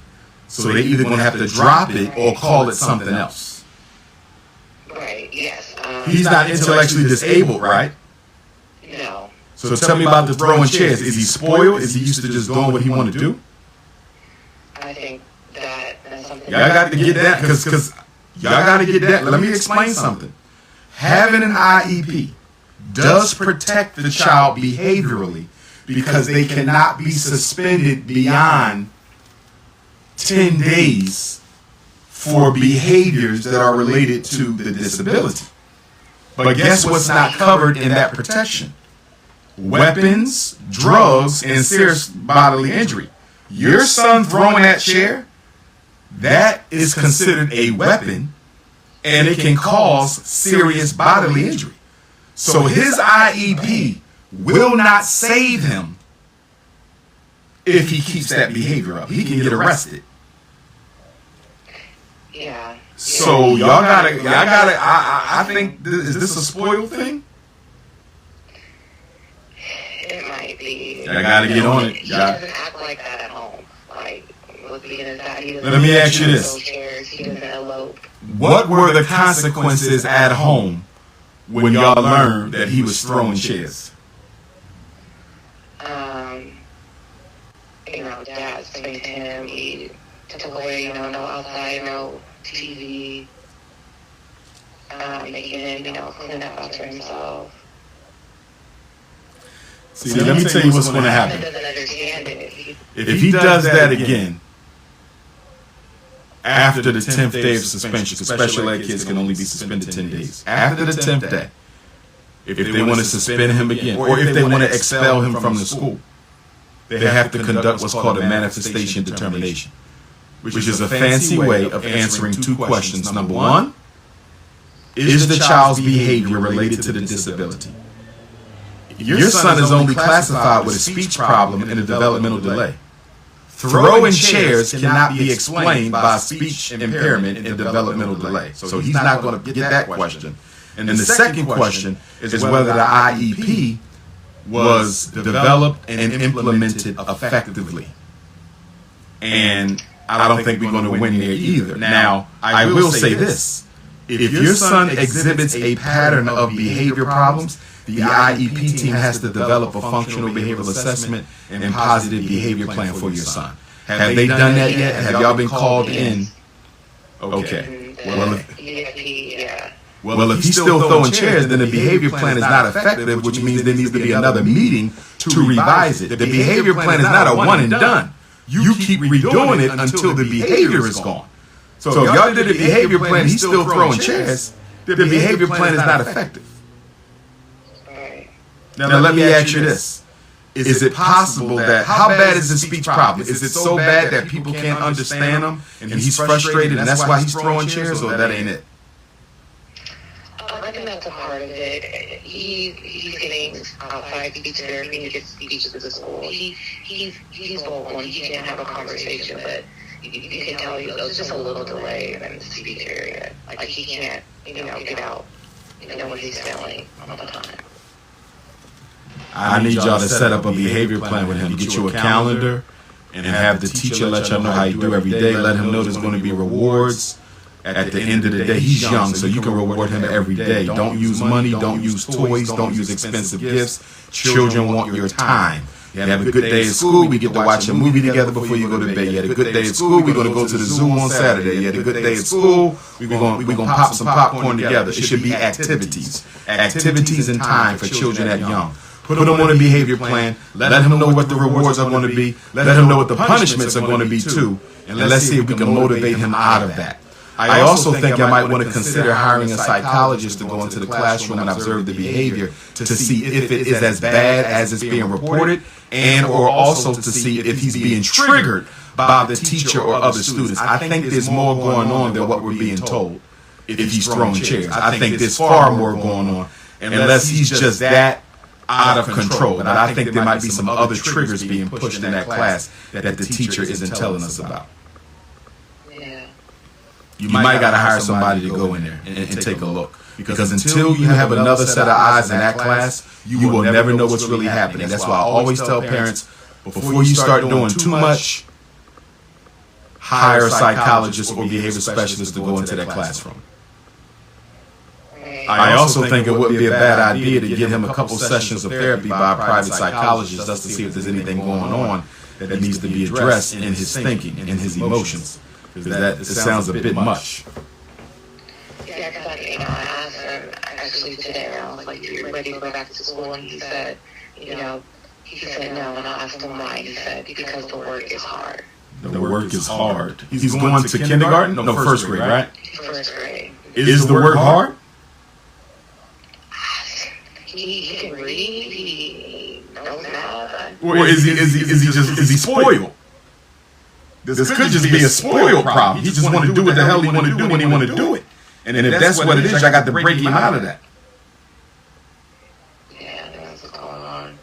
A: So they're either going to have to drop it or call it something else.
E: Right, yes.
A: He's not intellectually disabled, right?
E: No.
A: So tell me about the throwing chairs. Is he spoiled? Is he used to just doing what he want to do?
E: I think that's something...
A: Y'all got to get that, because y'all got to get that. Let me explain something. Having an IEP does protect the child behaviorally because they cannot be suspended beyond 10 days for behaviors that are related to the disability. But guess what's not covered in that protection? Weapons, drugs, and serious bodily injury. Your son throwing that chair, that is considered a weapon, and it can cause serious bodily injury. So his IEP will not save him if he keeps that behavior up. He can get arrested.
E: Yeah.
A: So y'all gotta. I think is this a spoiled thing?
E: It might be.
A: Y'all gotta get on it.
E: He doesn't act like that at home. Like, with being his dad, he doesn't.
A: Let me ask you this:
E: throw chairs, he doesn't elope.
A: what were the consequences at home when y'all learned that he was throwing chairs?
E: Dad spanked him. He took away, no outside, no TV. Making him, clean up after himself.
A: See, let me tell you what's going to happen.
E: He doesn't understand it.
A: If he does that again, after the 10th day of suspension, because special ed kids can only be suspended 10 days. After the 10th day, if they want to suspend him again, or if they want to expel him from the school, they have to conduct what's called a manifestation determination, which is a fancy way of answering two questions. Number one, is the child's behavior related to the disability? Your son is only classified with a speech problem and a developmental delay. Throwing chairs cannot be explained by speech impairment and developmental delay. So he's not going to get that question. And the second question is whether the IEP was developed and implemented effectively. And I don't think we're going to win there either. Now, I will say this. If your son exhibits a pattern of behavior problems, the IEP team has to develop a functional behavioral assessment and positive behavior plan for your son. Have they done that yet? Have y'all been called in? Okay. Well, if he's still throwing chairs, then the behavior plan is not effective, which means there needs to be another meeting to revise it. The behavior plan is not a one and done. You keep redoing it until the behavior is gone. So if y'all did a behavior plan and he's still throwing chairs, the behavior plan is not effective. Now let me ask you this. Is it possible that, how bad is the speech problem? Is it so bad that people can't understand him and he's frustrated and that's why he's throwing chairs, or that ain't it?
E: I think that's a part of it. He's getting outside speech therapy. He gets speeches at the school. He's vocal and he can have a conversation, but you can tell there's just a little delay in the speech area. Like he can't, get out, what he's feeling all the time.
A: I need y'all to set up a behavior plan with him. Get you a calendar and have the teacher let y'all know how you do every day. Let him know there's going to be rewards at the end of the day. He's young, so you can reward him every day. Don't use money. Don't use toys. Don't use expensive gifts. Children want your time. You have a good day at school. We get to watch a movie together before you go to bed. You had a good day at school. We're going to go to the zoo on Saturday. You had a good day at school. We're going to pop some popcorn together. It should be activities. Activities and time for children that young. Put them on a behavior plan. Let him know what the rewards are going to be. Let him know what the punishments are going to be too. And let's see if we can motivate him out of that. I also think I might want to consider hiring a psychologist to go into the classroom and observe the behavior to see if it is as bad as it's being reported, and or also to see if he's being triggered by the teacher or other students. I think there's more going on than what we're being told if he's throwing chairs. I think there's far more going on, unless he's just that out of control. But I think there might be some other triggers being pushed in that class that the teacher isn't telling us about. You might got to hire somebody to go in there and take a look. Because until you have another set of eyes in that class, you will never know what's really happening. That's why I always tell parents, before you start doing too much, hire a psychologist or behavior specialist to go into that classroom. I also think it wouldn't be a bad idea to get him a couple sessions of therapy by a private psychologist just to see if there's anything going on that needs to be addressed in his thinking and his emotions. Because that it sounds a bit much.
E: Yeah, because I asked him actually today, I was like, "You're ready to go back to school?" And he said, he said no, and I asked him why. He said, because the work is hard.
A: The work is hard. He's going to kindergarten? No, first grade, right?
E: First grade.
A: Is the work hard?
E: He can read. He knows math.
A: Or is he spoiled? This could just be a spoiled problem. He just want to do what the hell he want to do when he want to do it. And if that's what it is, I got to break him out of that.
E: Yeah, that's what's going on.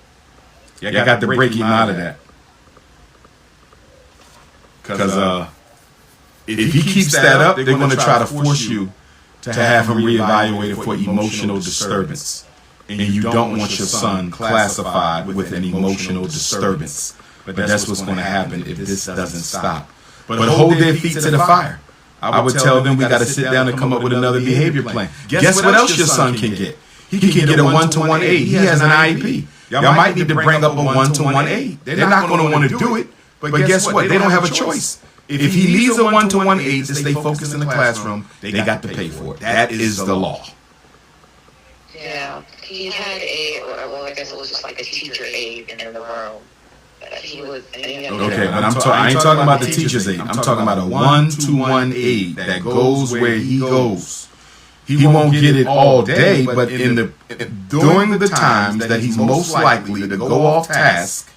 A: Yeah, I got to break him out of that. Because if he keeps that up, they're going to try to force you to have him reevaluated for emotional disturbance. And you don't want your son classified with an emotional disturbance. But that's what's going to happen if this doesn't stop. But hold their feet to the fire. I would tell them we got to sit down and come up with another behavior plan. Guess what else your son can get? He can get a 1-to-1 aid. He has an IEP. Y'all might need to bring up a 1-to-1 aid. They're not going to want to do it. But guess what? They don't have a choice. If he needs a 1-to-1 aid to stay focused in the classroom, they got to pay for it. That is the law.
E: Yeah, he had well, I guess it was just like a teacher aide in the room. He was. Okay,
A: but I ain't talking about the teacher's aide. I'm talking about a 1-to-1 aide that goes where he goes. He won't get it all day, but during the times that he's most likely to go off task,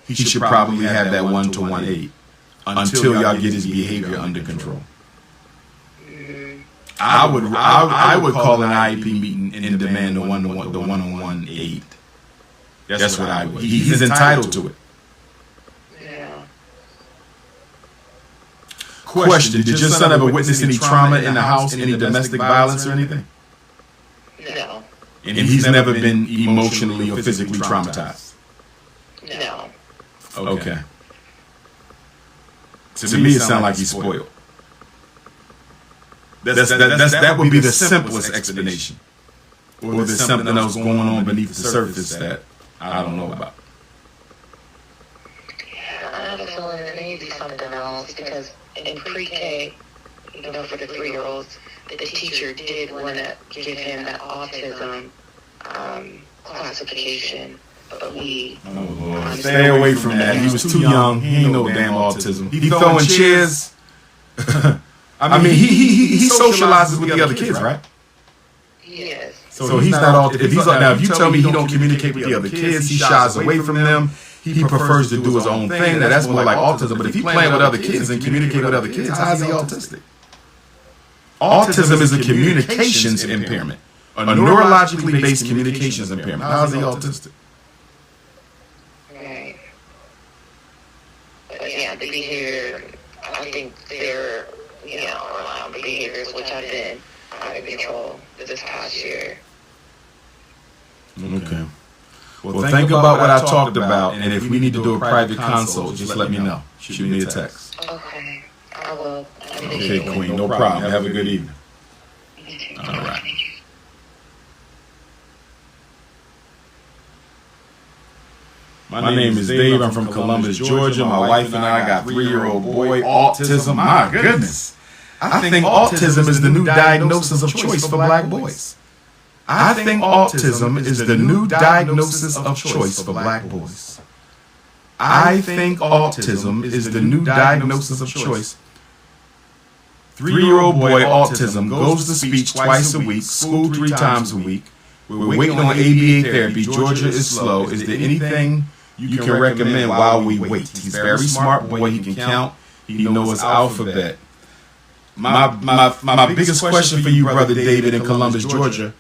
A: he should probably have that 1-to-1 aid until y'all get his behavior under control. I would call an IEP meeting and demand the one-on-one aid. That's what I would. He's entitled to it.
E: Yeah.
A: Question: Did your son ever witness any trauma in the house, any domestic violence or anything?
E: No.
A: And he's never been emotionally or physically traumatized?
E: No.
A: Okay. To me, it sounds like he's spoiled. That would be the simplest explanation. Or there's something else going on beneath the surface that I don't know about.
E: Yeah, I have a feeling there may be something else because in pre-K, for the 3-year-olds, the teacher did want to give him that autism classification. But we...
A: Oh, Lord. Stay away from that. He was too young. He ain't no damn autism. He throwing chairs. I mean, he socializes with the other kids, right?
E: Yes.
A: So he's not all. If you tell me he don't communicate with the other kids, he shies away from them. He prefers to do his own thing. Now that's more like autism. But if he playing with other kids and communicate with other kids, how's he autistic? Autism is a communications impairment, a neurologically based communications impairment. How's he autistic?
E: Right. But yeah, the behavior. I think they're behaviors which have been out of control this past year.
A: Okay. Well, think about what I talked about, and if we need to do a private consult, just let me know. Shoot me a text.
E: Okay, I will.
A: Okay, Queen, no problem. Have a good evening. All right. My name is Dave. I'm from Columbus, Georgia. My wife and I got a 3-year-old boy, autism. My goodness. I think autism is the new diagnosis of choice for black boys. I think autism is the new diagnosis of choice for black boys. I think autism is the new diagnosis of choice. 3-year-old boy, autism, goes to speech twice a week, school 3 times a week. We're waiting on ABA therapy. Georgia is slow. Is there anything you can recommend while we wait? He's a very smart boy. He can count. He knows his alphabet. My biggest question for you, Brother David, in Columbus, Georgia,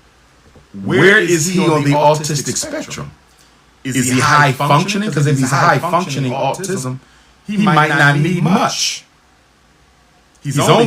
A: where is he on the autistic spectrum? Is he high functioning? Because if he's high functioning autism, he might not need much. He's only